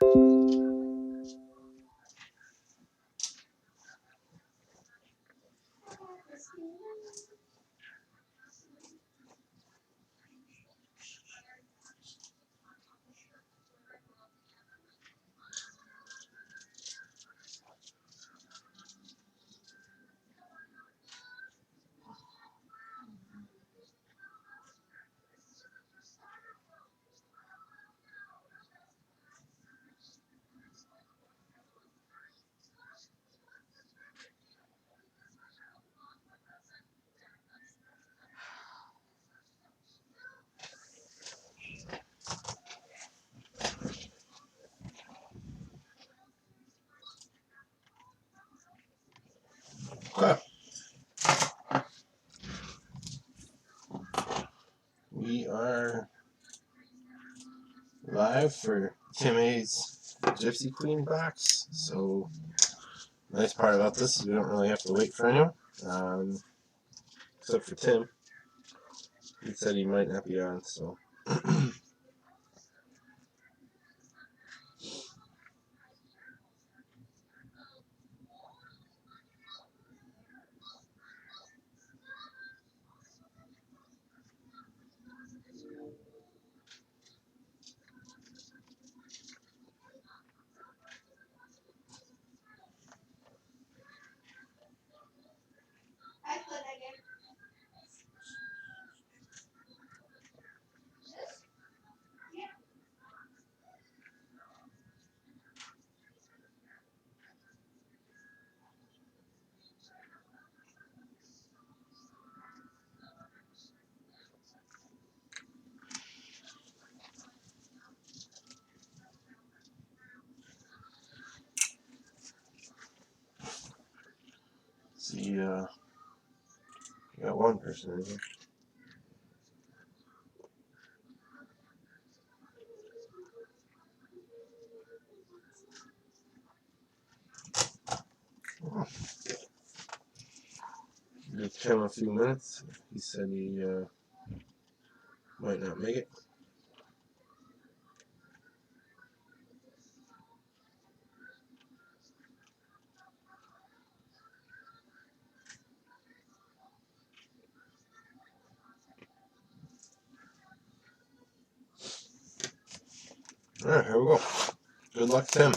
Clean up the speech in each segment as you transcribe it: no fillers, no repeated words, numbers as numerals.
Okay. We are live for Tim A's Gypsy Queen box. So, nice part about this is we don't really have to wait for anyone, except for Tim. He said he might not be on, so. See, you got one person in here. Give Tim a few minutes. He said he might not make it. Alright, here we go. Good luck, Tim.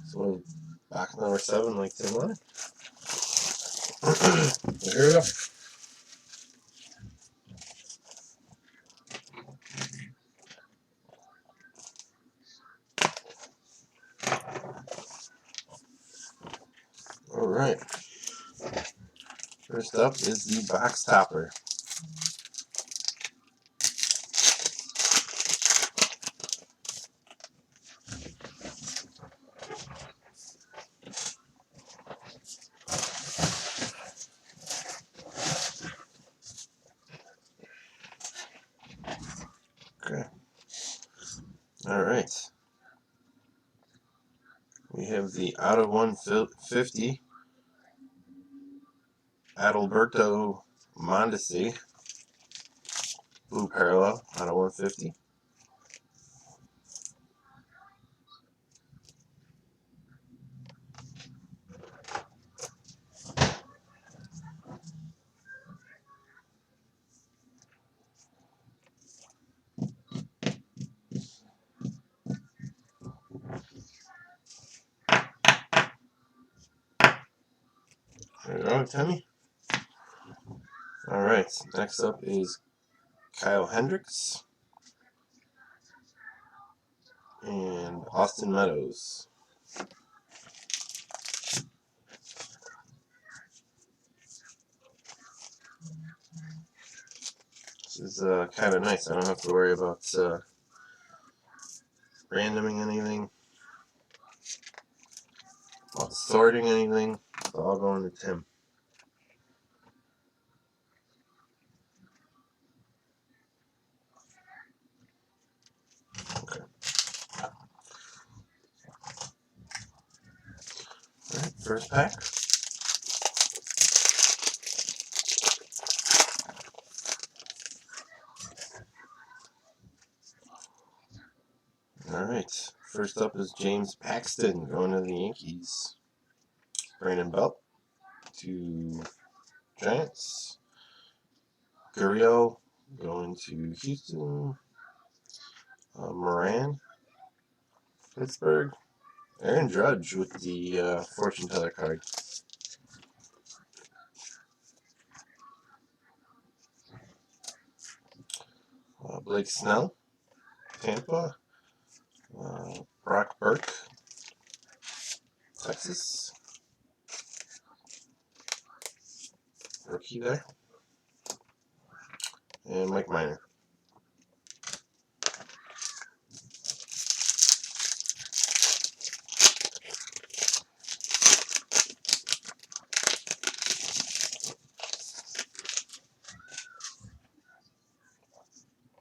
So, box number 7, like Tim wanted. Here we go. Alright. First up is the box topper. Okay. Alright. We have the out of 150 Adalberto Mondesi. Blue parallel out of 150. There you go, Timmy. Alright, next up is Kyle Hendricks and Austin Meadows. This is kind of nice. I don't have to worry about randoming anything, about sorting anything. It's all going to Tim. Okay. Alright, first pack. Alright, first up is James Paxton going to the Yankees. Brandon Belt to Giants. Gurriel going to Houston. Moran, Pittsburgh. Aaron Judge with the fortune teller card. Blake Snell, Tampa. Brock Burke, Texas. Rookie there. And Mike Minor.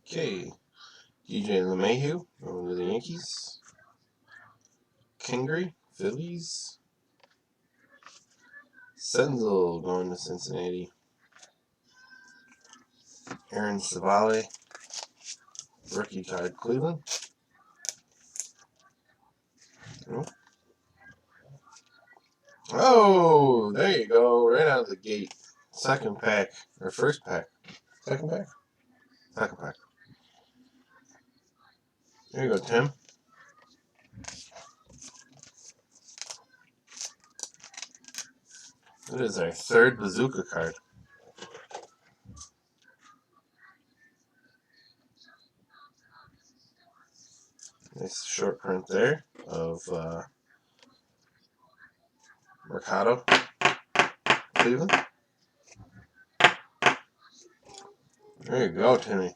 Okay, DJ LeMahieu going to the Yankees. Kingery, Phillies. Senzel going to Cincinnati. Aaron Savale, rookie card, Cleveland. Oh, there you go, right out of the gate. Second pack, or first pack. Second pack? Second pack. There you go, Tim. It is our third bazooka card. Nice short print there of Mercado, Cleveland. There you go, Timmy.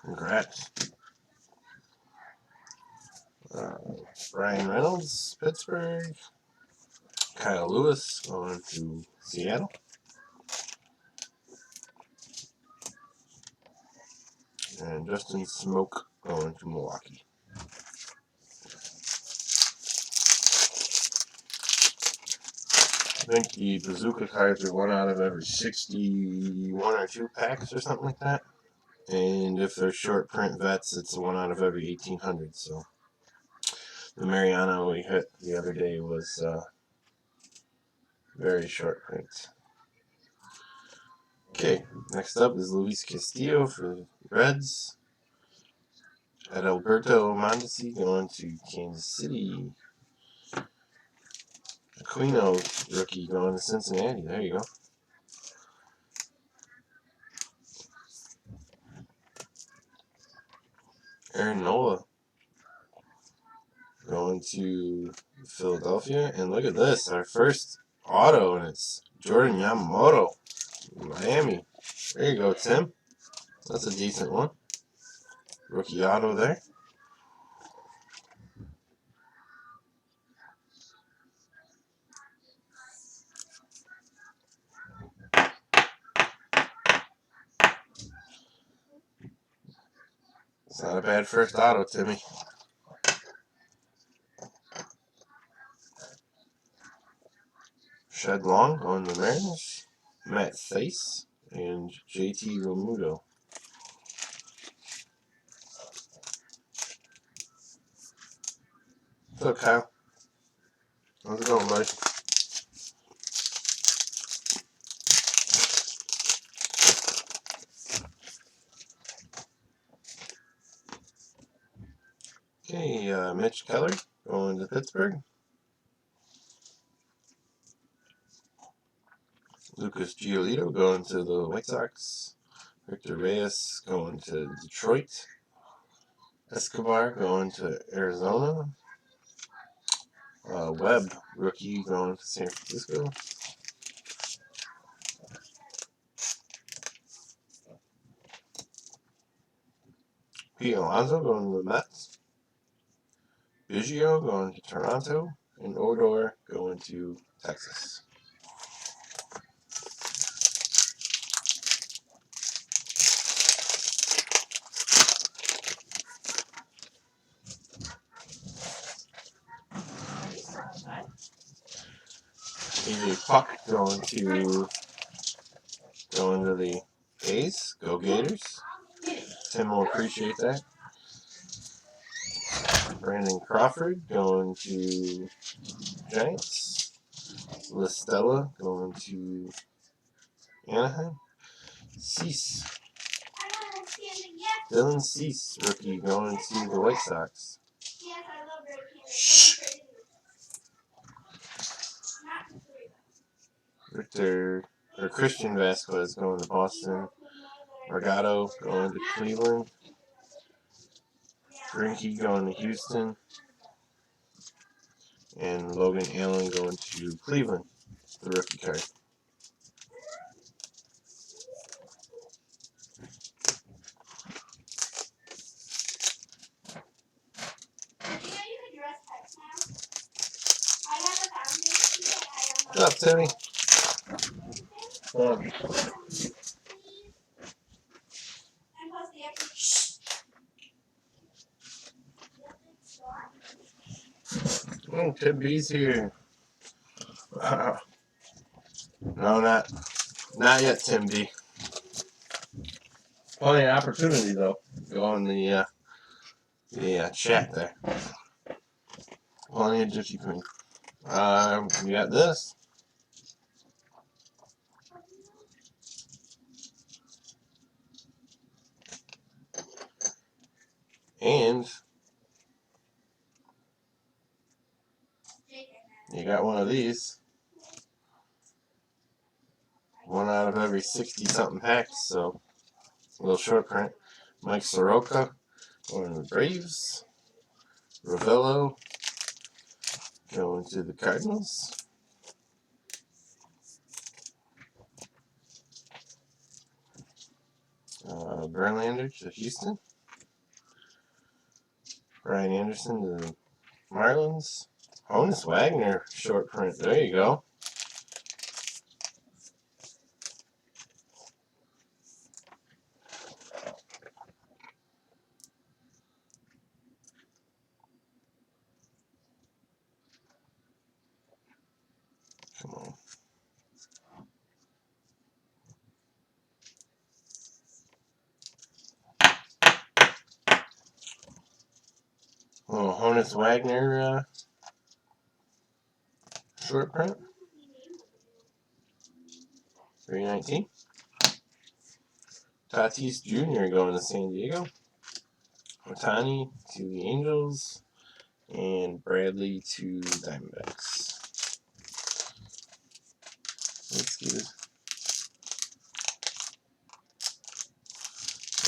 Congrats. Brian Reynolds, Pittsburgh. Kyle Lewis going to Seattle. And Justin Smoke going to Milwaukee. I think the bazooka cards are 1 out of every 61 or 2 packs or something like that. And if they're short print vets, it's 1 out of every 1,800. So the Mariano we hit the other day was very short print. Okay, next up is Luis Castillo for Reds. Adalberto Mondesi going to Kansas City. Aquino, rookie, going to Cincinnati. There you go. Aaron Nola going to Philadelphia. And look at this, our first auto, and it's Jordan Yamamoto, Miami. There you go, Tim. That's a decent one. Rookie auto there. It's not a bad first auto, Timmy. Shed Long on the Mariners. Matt Thaiss and JT Realmuto. What's up, Kyle? How's it going, buddy? Okay, Mitch Keller going to Pittsburgh. Lucas Giolito going to the White Sox. Victor Reyes going to Detroit. Escobar going to Arizona. Webb, rookie, going to San Francisco. Pete Alonso going to the Mets. Biggio going to Toronto. And Odor going to Texas. AJ Puck going to the A's. Go Gators. Tim will appreciate that. Brandon Crawford going to Giants. Listella going to Anaheim. Cease. Dylan Cease, rookie, going to the White Sox. Shh. Christian Vasquez going to Boston. Margado going to Cleveland. Greinke going to Houston. And Logan Allen going to Cleveland, the rookie card. What's up, Timmy? Oh, Tim B's here. No, not yet, Tim B. Plenty of opportunity though. Go on the chat there. Plenty of Gypsy Queen. We got this. And you got one of these. One out of every 60-something packs, so a little short print. Mike Soroka going to the Braves. Ravello going to the Cardinals. Verlander to Houston. Brian Anderson to the Marlins. Honus Wagner short print. There you go. Come on. Oh, Honus Wagner short print. 319. Tatis Jr. going to San Diego. Otani to the Angels. And Bradley to Diamondbacks. Let's get it.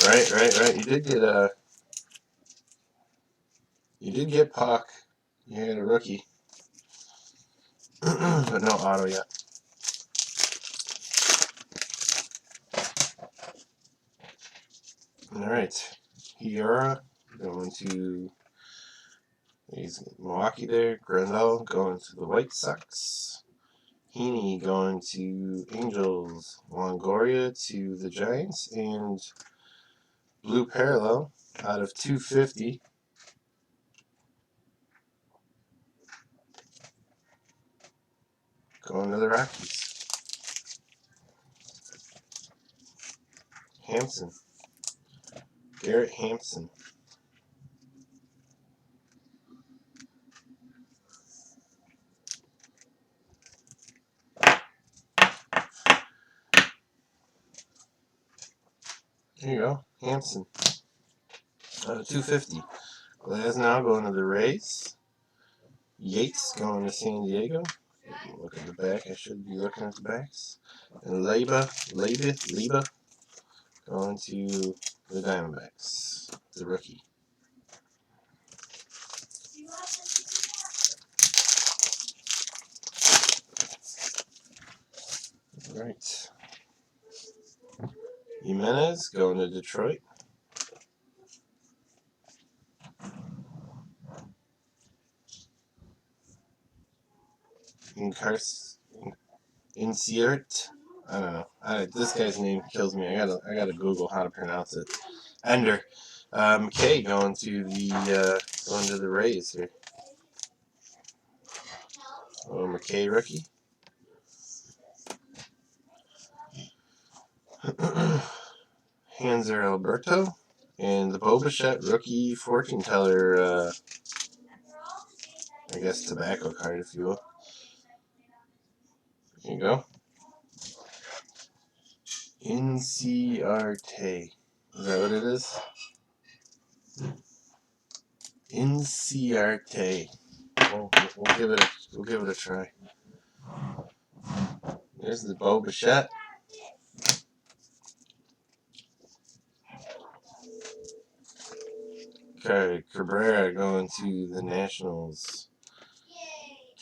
Right. You did get Puck. You had a rookie. But no auto yet. Alright. Hiura going to Milwaukee there. Grandal going to the White Sox. Heaney going to Angels. Longoria to the Giants. And Blue Parallel out of 250. Going to the Rockies. Hampson. Garrett Hampson. There you go. Hampson. Out of 250. Glasnow going to the Rays. Yates going to San Diego. Look at the back. I should be looking at the backs. And Leba going to the Diamondbacks. The rookie. All right. Jimenez going to Detroit. Insert. I don't know. This guy's name kills me. I gotta Google how to pronounce it. Ender. McKay going to the Rays here. Oh, McKay rookie. Hanser Alberto And the Boba rookie fortune teller, I guess tobacco card, if you will. Here you go. NCRT. Is that what it is? NCRT. We'll give it a try. There's the Boba. Cabrera going to the Nationals.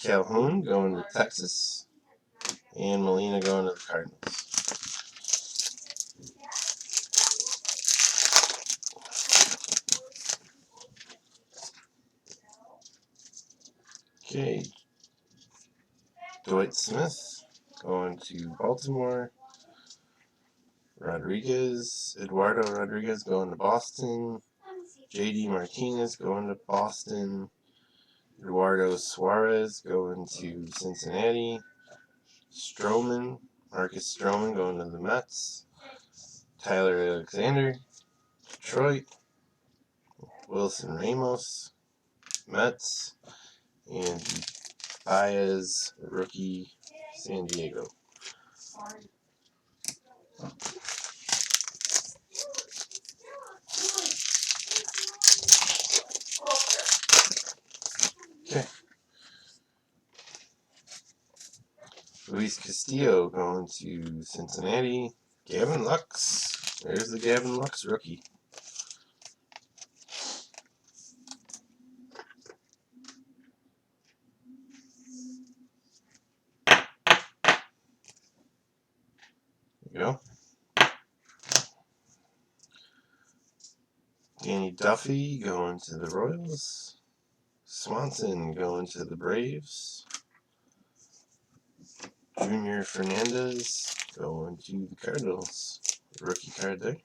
Calhoun going to Texas. And Molina going to the Cardinals. Okay. Dwight Smith going to Baltimore. Eduardo Rodriguez going to Boston. JD Martinez going to Boston. Eduardo Suarez going to Cincinnati. Marcus Stroman going to the Mets. Tyler Alexander, Detroit. Wilson Ramos, Mets. And Baez, rookie, San Diego. Okay. Luis Castillo going to Cincinnati. Gavin Lux. There's the Gavin Lux rookie. There you go. Danny Duffy going to the Royals. Swanson going to the Braves. Junior Fernandez going to the Cardinals. Rookie card there.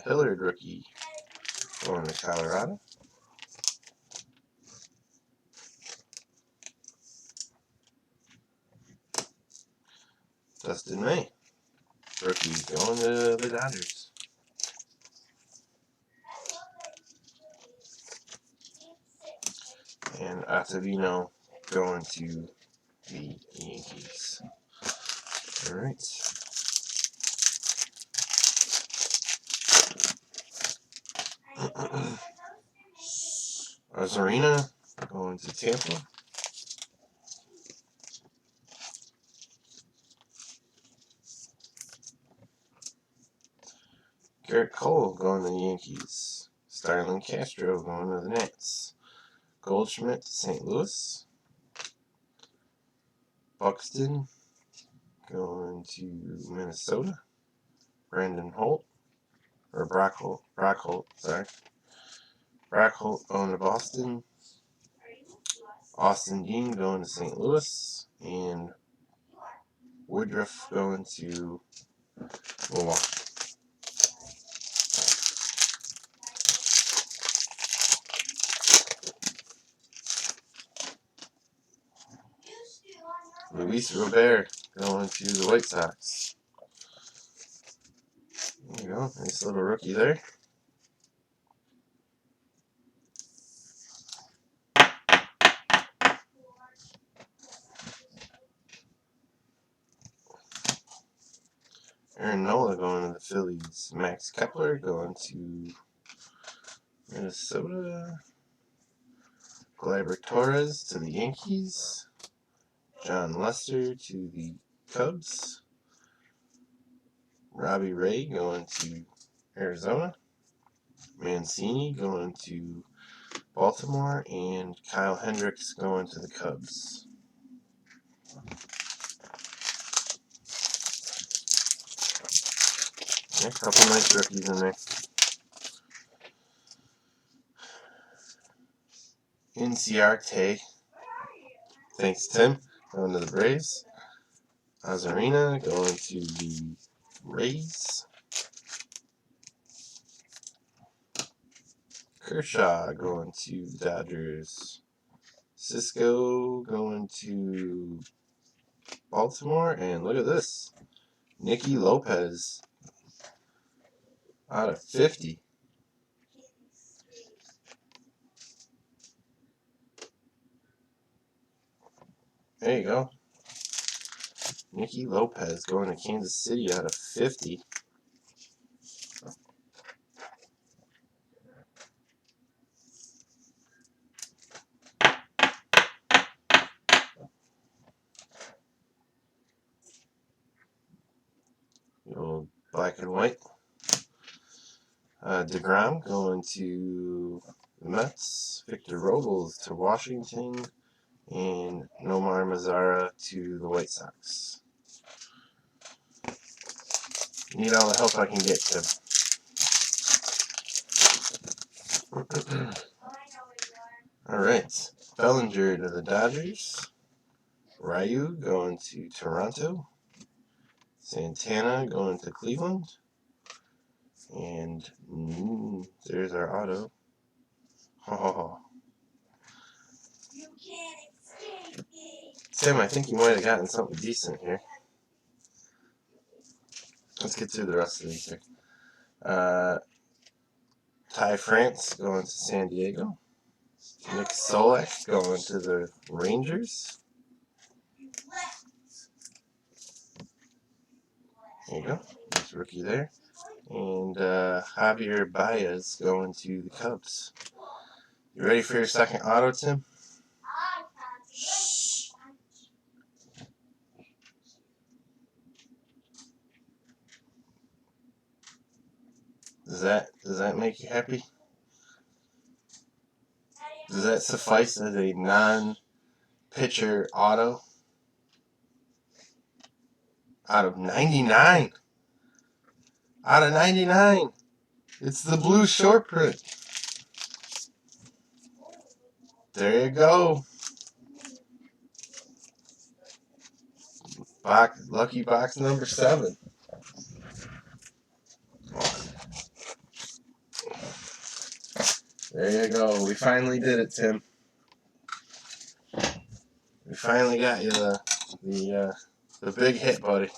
Hillard rookie going to Colorado. Dustin May rookie going to the Dodgers. And Ottavino going to the Yankees. Alright. Arozarena going to Tampa. Garrett Cole going to the Yankees. Starlin Castro going to the Nats. Goldschmidt to St. Louis. Buxton going to Minnesota. Brandon Holt. Or Brock Holt, sorry. Brock Holt going to Boston. Austin Dean going to St. Louis. And Woodruff going to Milwaukee. Luis Robert going to the White Sox. There you go. Nice little rookie there. Aaron Nola going to the Phillies. Max Kepler going to Minnesota. Gleyber Torres to the Yankees. John Lester to the Cubs. Robbie Ray going to Arizona. Mancini going to Baltimore. And Kyle Hendricks going to the Cubs. Yeah, a couple nice rookies in there. NCRT. Thanks, Tim. Going to the Braves. Arozarena going to the Rays. Kershaw going to the Dodgers. Cisco going to Baltimore. And look at this. Nicky Lopez out of 50. There you go. Nicky Lopez going to Kansas City out of 50. The old black and white. DeGrom going to the Mets. Victor Robles to Washington. And Nomar Mazara to the White Sox. Need all the help I can get, Tim. Alright. Bellinger to the Dodgers. Ryu going to Toronto. Santana going to Cleveland. And there's our auto. Oh. Tim, I think you might have gotten something decent here. Let's get through the rest of these here. Ty France going to San Diego. Nick Solak going to the Rangers. There you go. Nice rookie there. And Javier Baez going to the Cubs. You ready for your second auto, Tim? Does that make you happy? Does that suffice as a non-pitcher auto? Out of 99. Out of 99. It's the blue short print. There you go. Lucky box number 7. There you go. We finally did it, Tim. We finally got you the big hit, buddy.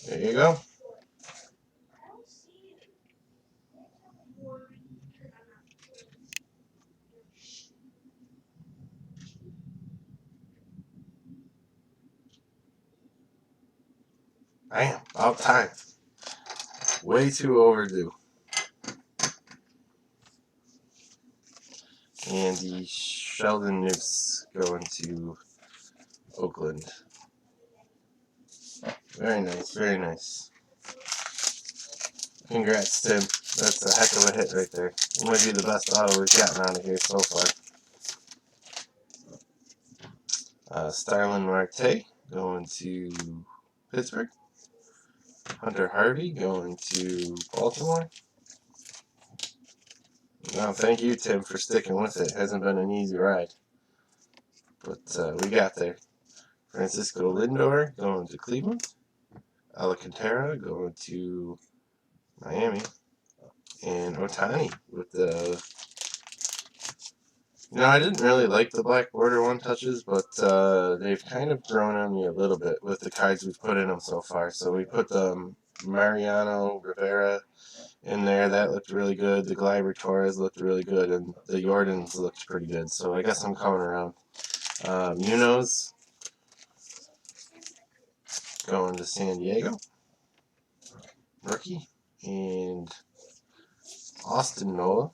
There you go. Bam, about time. Way too overdue. And the Sheldon Newts going to Oakland. Very nice, very nice. Congrats, Tim. That's a heck of a hit right there. It might be the best auto we've gotten out of here so far. Starlin Marte going to Pittsburgh. Hunter Harvey going to Baltimore. Now, thank you, Tim, for sticking with it. Hasn't been an easy ride, but we got there. Francisco Lindor going to Cleveland. Alcantara going to Miami. And Ohtani with the... I didn't really like the black border one touches, but they've kind of grown on me a little bit with the cards we've put in them so far. So we put the Mariano Rivera in there. That looked really good. The Gleyber Torres looked really good. And the Jordans looked pretty good. So I guess I'm coming around. Munoz going to San Diego. Rookie. And Austin Nola.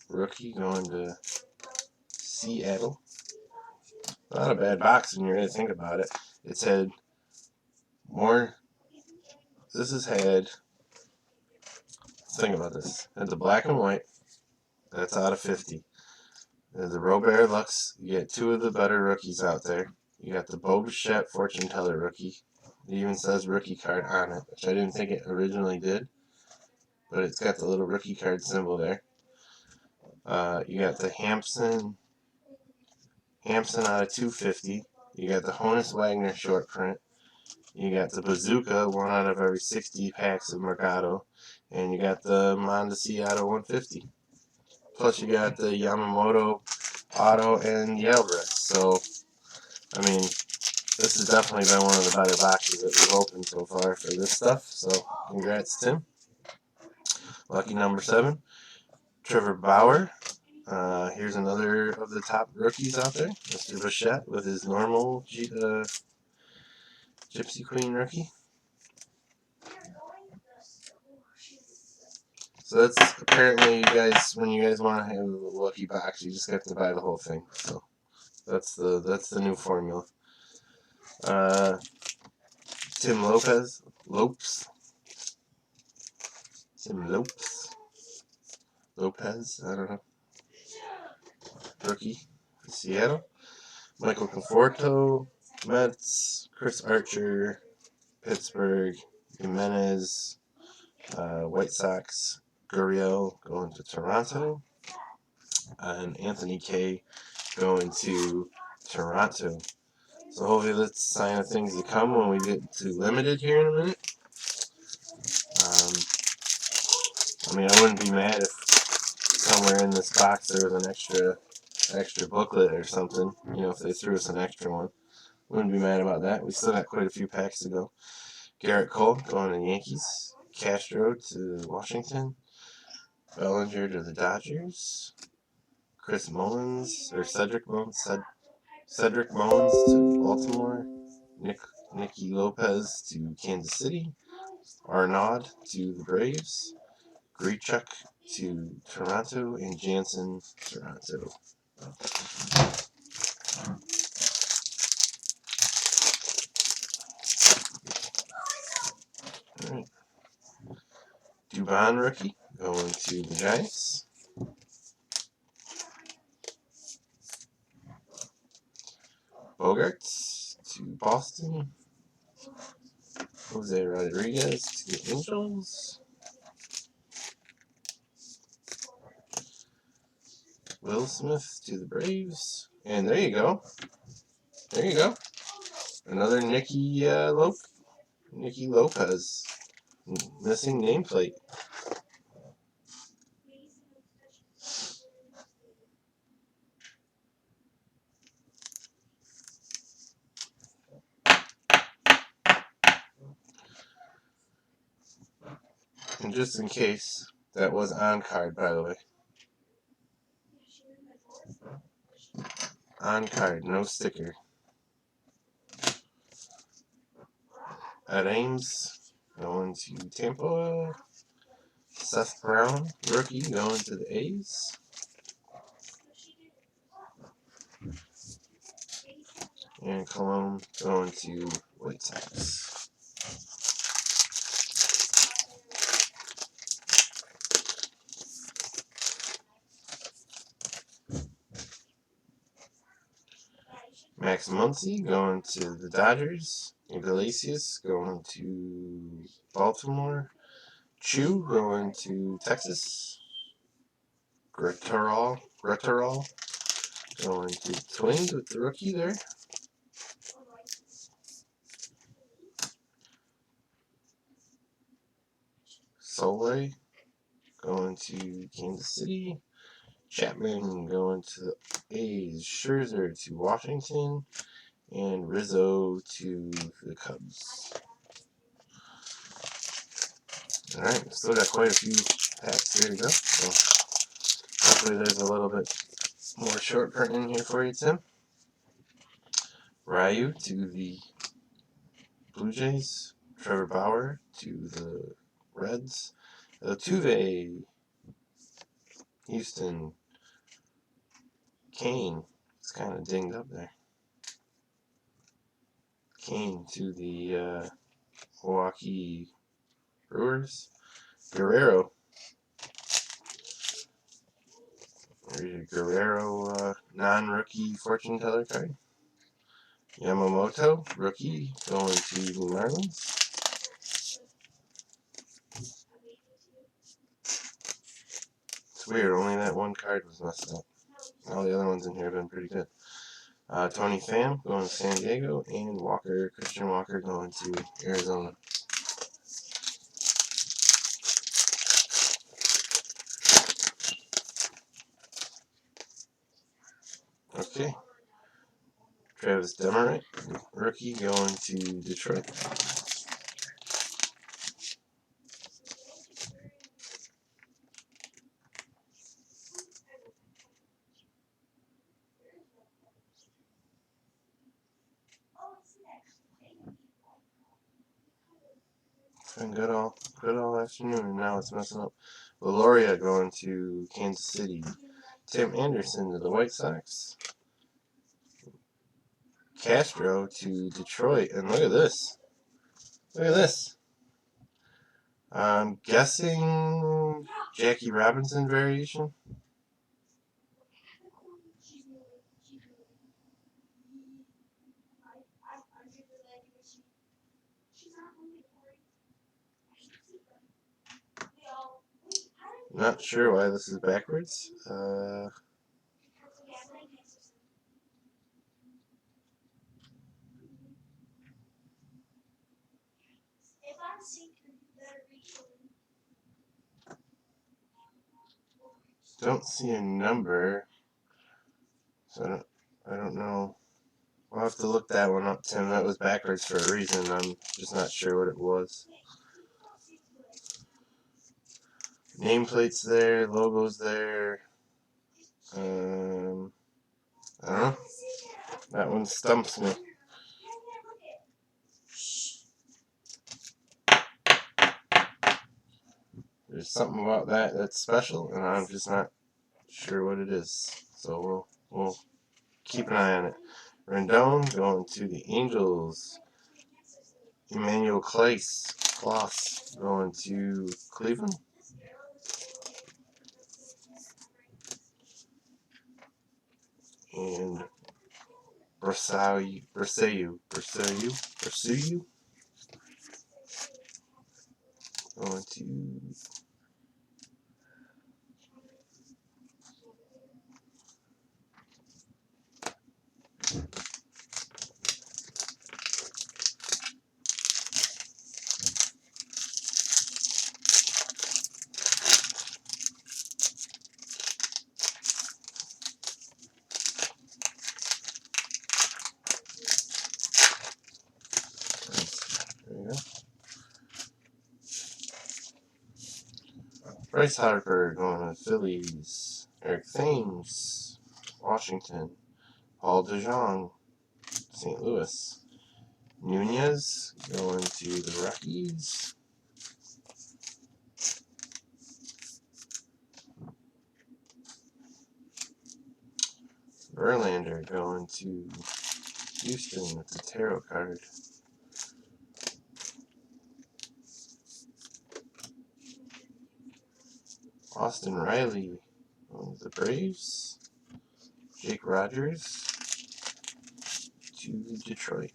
Rookie going to Seattle. Not a bad box when you really think about it. It's had more. This has had. Let's think about this. Had the black and white. That's out of 50. The Robert Lux. You get 2 of the better rookies out there. You got the Bo Bichette Fortune Teller rookie. It even says rookie card on it, which I didn't think it originally did. But it's got the little rookie card symbol there. You got the Hampson out of 250. You got the Honus Wagner short print. You got the Bazooka, 1 out of every 60 packs of Mercado. And you got the Mondesi Auto 150. Plus you got the Yamamoto Auto and the Alvarez. So, I mean, this has definitely been one of the better boxes that we've opened so far for this stuff. So, congrats, Tim. Lucky number 7. Trevor Bauer. Here's another of the top rookies out there. Mr. Bichette with his normal Gypsy Queen rookie. So that's apparently, you guys, when you guys want to have a lucky box, you just have to buy the whole thing. So that's the new formula. Tim Lopez, Lopez, I don't know. Rookie, Seattle. Michael Conforto, Mets. Chris Archer, Pittsburgh. Jimenez, White Sox. Gurriel going to Toronto. And Anthony K going to Toronto. So hopefully that's a sign of things to come when we get to limited here in a minute. I mean, I wouldn't be mad if somewhere in this box there was an extra booklet or something. You know, if they threw us an extra one. Wouldn't be mad about that. We still got quite a few packs to go. Garrett Cole going to the Yankees. Castro to Washington. Bellinger to the Dodgers. Chris Mullins, or Cedric Mullins to Baltimore. Nicky Lopez to Kansas City. Arnaud to the Braves. Grichuk to Toronto. And Jansen, Toronto. Alright. Dubon rookie going to the Giants. Bogarts to Boston. Jose Rodriguez to the Angels. Will Smith to the Braves. And there you go. There you go. Another Nicky Lopez. Missing nameplate. And just in case, that was on card, by the way. On card, no sticker. At Ames, going to Tampa. Seth Brown, rookie, going to the A's. And Cologne going to White Sox. Max Muncy going to the Dodgers. Iglesias going to Baltimore. Chu going to Texas. Gretterall going to the Twins with the rookie there. Solway going to Kansas City. Chapman going to the A's. Scherzer to Washington. And Rizzo to the Cubs. Alright, still got quite a few packs here to go. So hopefully there's a little bit more short print in here for you, Tim. Ryu to the Blue Jays. Trevor Bauer to the Reds. Altuve, Houston. Kane, it's kind of dinged up there. Kane to the Milwaukee Brewers. Guerrero. There's your Guerrero non-rookie fortune teller card. Yamamoto, rookie, going to the Marlins. It's weird, only that one card was messed up. All the other ones in here have been pretty good. Tony Pham going to San Diego, and Christian Walker going to Arizona. Okay. Travis Demeritte, rookie, going to Detroit. It's been good all afternoon, and now it's messing up. Valoria going to Kansas City. Tim Anderson to the White Sox. Castro to Detroit, and look at this. Look at this. I'm guessing Jackie Robinson variation. Not sure why this is backwards. Don't see a number, so I don't know. I'll have to look that one up, Tim. That was backwards for a reason. I'm just not sure what it was. Nameplate's there, logo's there. I don't know. That one stumps me. There's something about that that's special, and I'm just not sure what it is. So we'll keep an eye on it. Rendon going to the Angels. Emmanuel Klaus going to Cleveland. And Brasseau going to there you go. Bryce Harper going to Phillies. Eric Thames, Washington. Paul DeJong, St. Louis. Nunez going to the Rockies. Verlander going to Houston with the tarot card. Austin Riley going to the Braves. Jake Rogers to Detroit.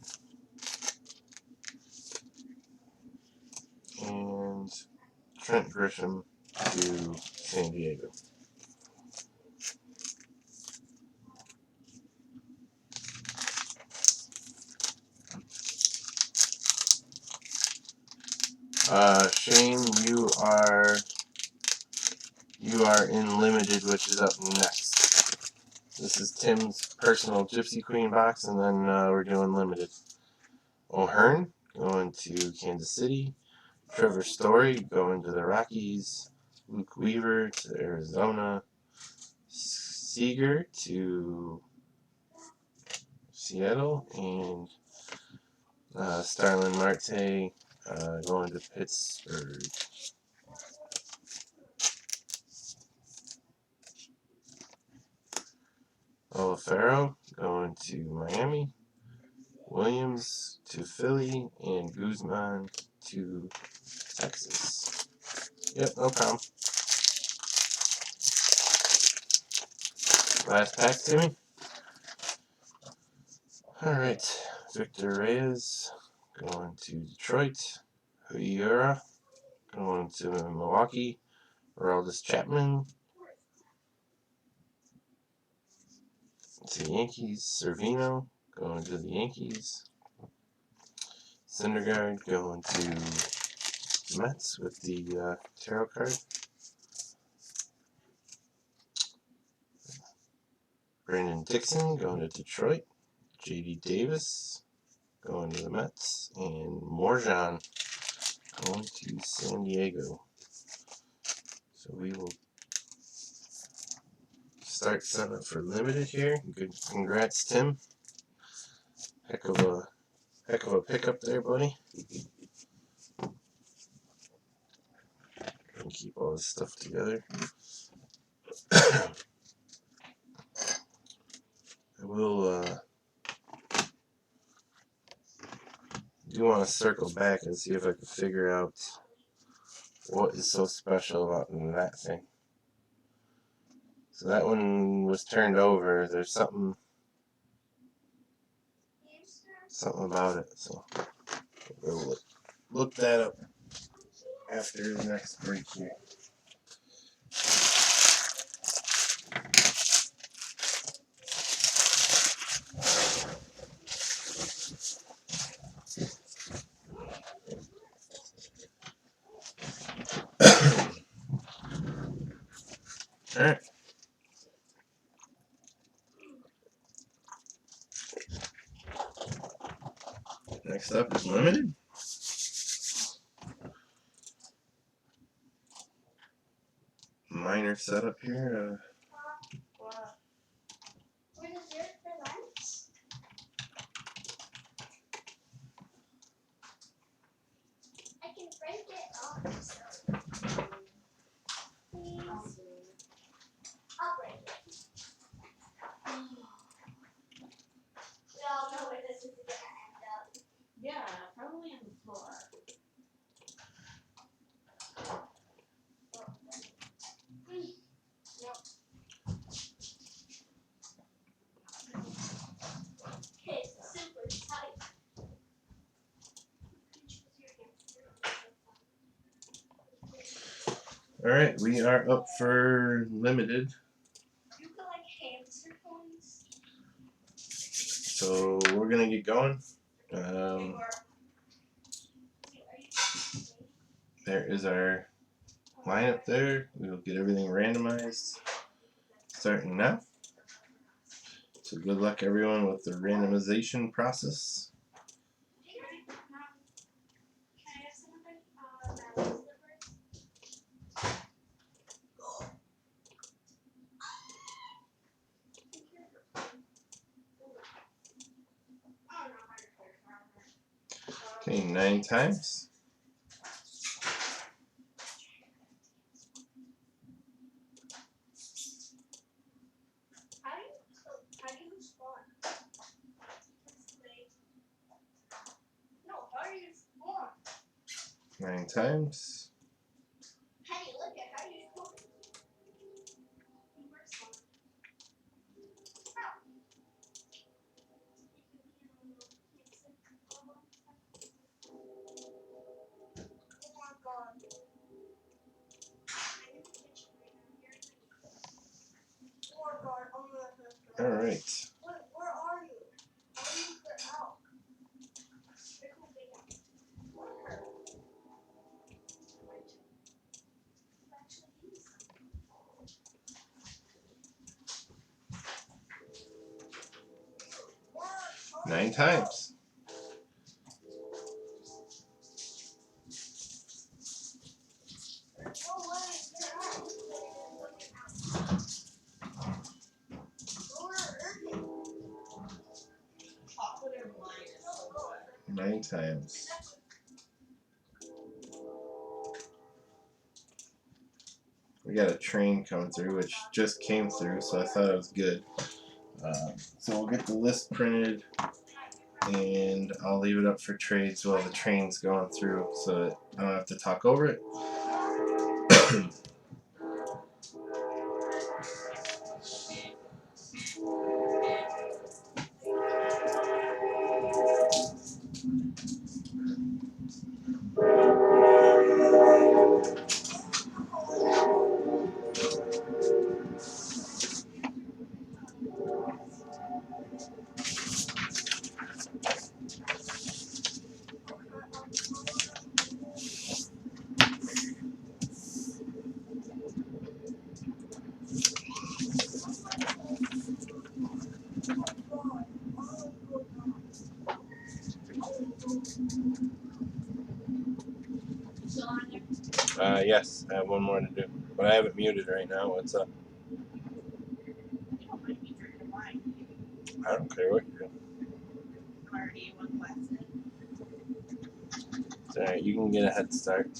And Trent Grisham to San Diego. Shane, you are in limited, which is up next. This is Tim's personal Gypsy Queen box, and then we're doing limited. O'Hearn going to Kansas City. Trevor Story going to the Rockies. Luke Weaver to Arizona. Seager to Seattle, and Starlin Marte going to Pittsburgh. Olafaro going to Miami. Williams to Philly, and Guzman to Texas. Yep, no problem. Last pack, Timmy. Alright, Victor Reyes going to Detroit. Huyura going to Milwaukee. Aroldis Chapman to the Yankees. Servino going to the Yankees. Syndergaard going to Mets with the tarot card. Brandon Dixon going to Detroit. J.D. Davis going to the Mets. And Morjan going to San Diego. So we will start setup for limited here. Good, congrats, Tim. Heck of a pickup there, buddy. And keep all this stuff together. I will do want to circle back and see if I can figure out what is so special about that thing. So that one was turned over. There's something about it. So we'll look that up after the next break here. All right. Next up is limited. Minor setup here. I can break it off. So. Please. I'll break it. We all know where this is gonna end up. Yeah, probably on the floor. Okay, it's super tight. All right, we are up for limited. You feel like hamster toys? So we're gonna get going. There is our lineup there. We will get everything randomized starting now. So good luck everyone with the randomization process. Okay, 9 times. How do you spawn? No, how do you spawn? 9 times. How do you look at how do you spawn? All right. Where are you? How do you get out? 9 times. Whatever line is so good. 9 times. We got a train coming through, which just came through, so I thought it was good. So we'll get the list printed, and I'll leave it up for trades while the train's going through, so that I don't have to talk over it. Yes, I have one more to do, but I have it muted right now. What's up? You don't mind me drinking wine, do you? I don't care what you do. I'm already one glass in. It's alright, you can get a head start.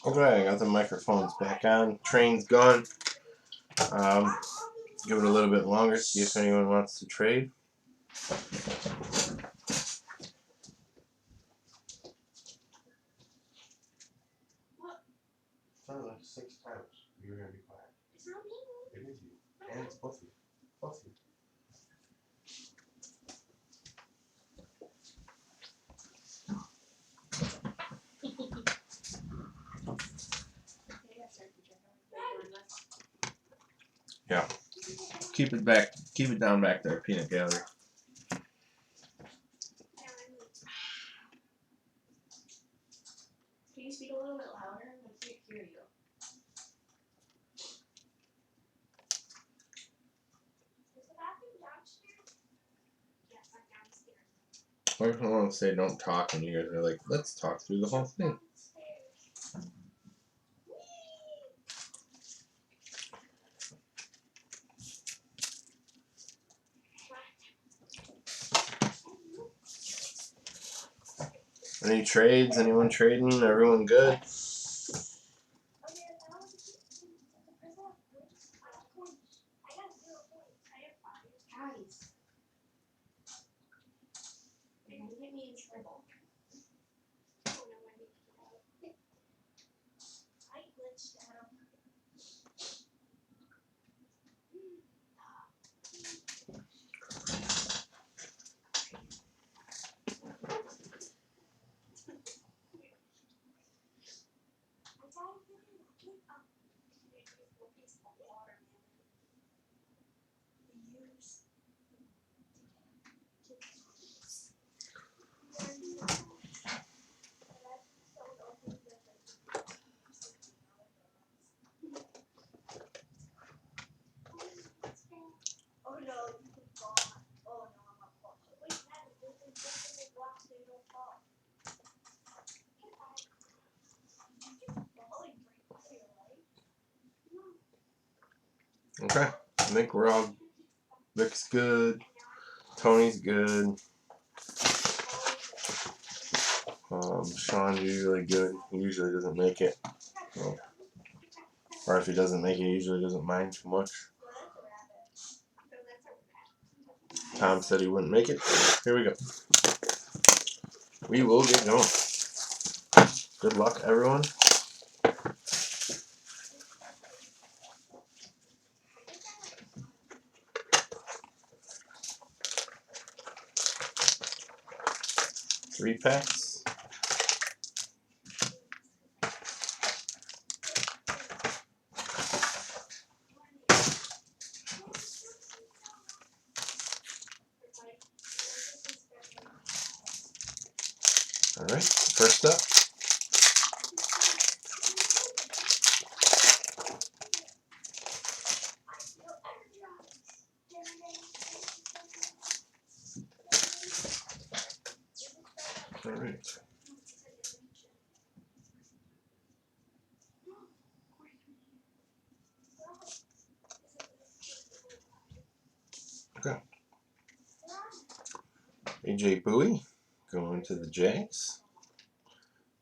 Okay, I got the microphones back on. Train's gone. Give it a little bit longer, see if anyone wants to trade. Sounded like 6 times. You're gonna be quiet. It's not me. It is you. And it's both of you. Both of you. Yeah. Keep it back. Keep it down back there, peanut gallery. Can you speak a little bit louder? I can't hear you. Is the bathroom downstairs? Yes, I'm downstairs. I just want to say don't talk, and you guys are like, let's talk through the whole thing. Any trades? Anyone trading? Everyone good? Guys. You're gonna get me in trouble. I glitched out. Oh no, you can fall. Oh no, I'm not falling. Wait, that is the block so you don't fall. Falling right by your leg. Okay. I think we're all. Rick's good. Tony's good. Sean's usually good. He usually doesn't make it. So, or if he doesn't make it, he usually doesn't mind too much. Tom said he wouldn't make it. Here we go. We will get going. Good luck, everyone. Three packs. All right. First up. All right. Okay. AJ Bowie going to the Jags.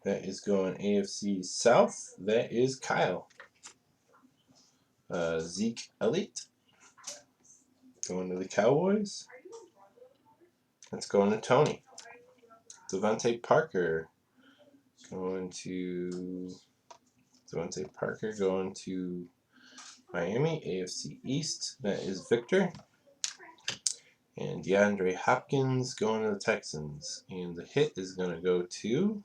That is going AFC South. That is Kyle. Zeke Elliott going to the Cowboys. That's going to Tony. Devontae Parker going to Devontae Parker going to Miami, AFC East. That is Victor. And DeAndre Hopkins going to the Texans. And the hit is going to go to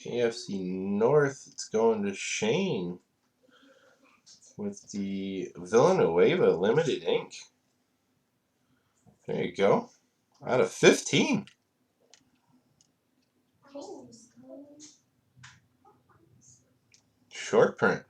AFC North. It's going to Shane with the Villanueva Limited Ink. There you go. Out of 15. Short print.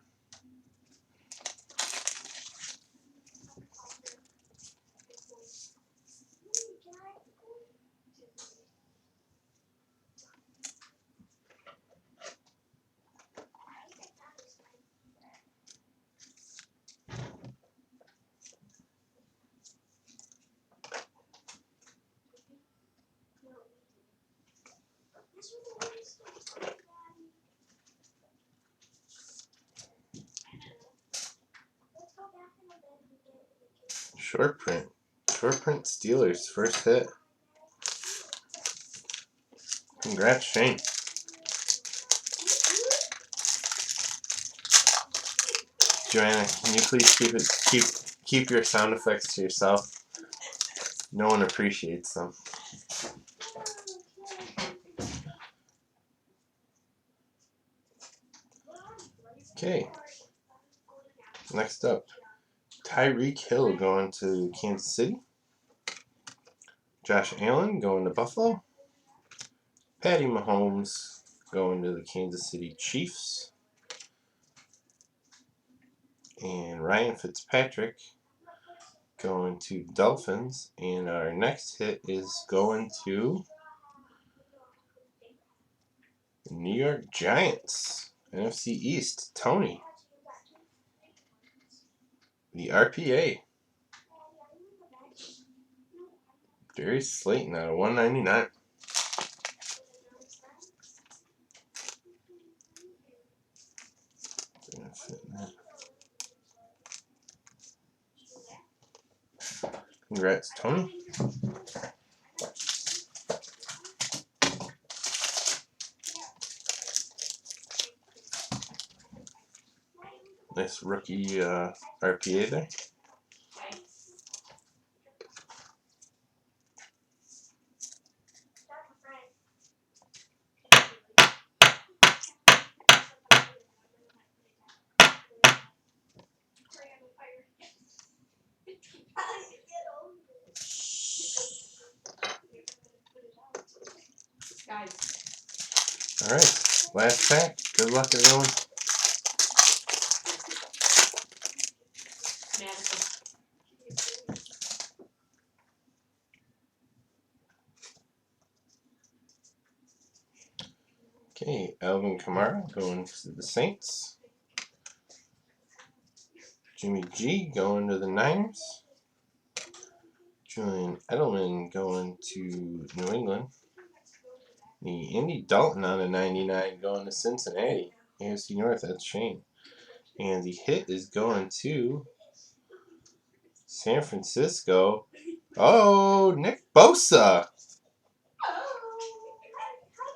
Short print. Short print Steelers. First hit. Congrats, Shane. Joanna, can you please keep your sound effects to yourself? No one appreciates them. Okay. Next up, Tyreek Hill going to Kansas City. Josh Allen going to Buffalo. Patty Mahomes going to the Kansas City Chiefs. And Ryan Fitzpatrick going to Dolphins. And our next hit is going to the New York Giants. NFC East, Tony. The RPA. Darius Slayton out of 199. Congrats, Tony. Nice rookie RPA there. All right, last pack. Good luck, everyone. Okay, Alvin Kamara going to the Saints. Jimmy G going to the Niners. Julian Edelman going to New England. The Andy Dalton on a 99 going to Cincinnati. AFC North, that's Shane. And the hit is going to San Francisco. Oh, Nick Bosa.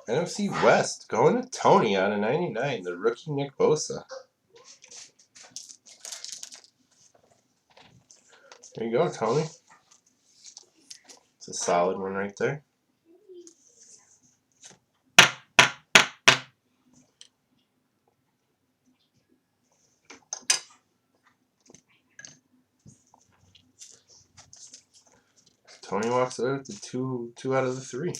NFC West going to Tony on a 99. The rookie Nick Bosa. There you go, Tony. It's a solid one right there. Tony walks away with the two out of the 3.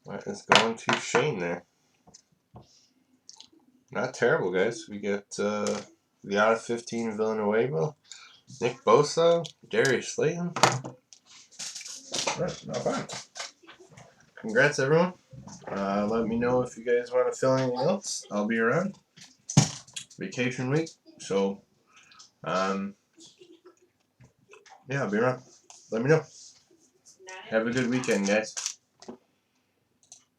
That is going to Shane there. Not terrible, guys. We get the out of 15 Villanueva, Nick Bosa, Darius Slayton. Right, not bad. Congrats, everyone. Let me know if you guys want to fill anything else. I'll be around. Vacation week, so yeah, I'll be around. Let me know. Have a good weekend, guys.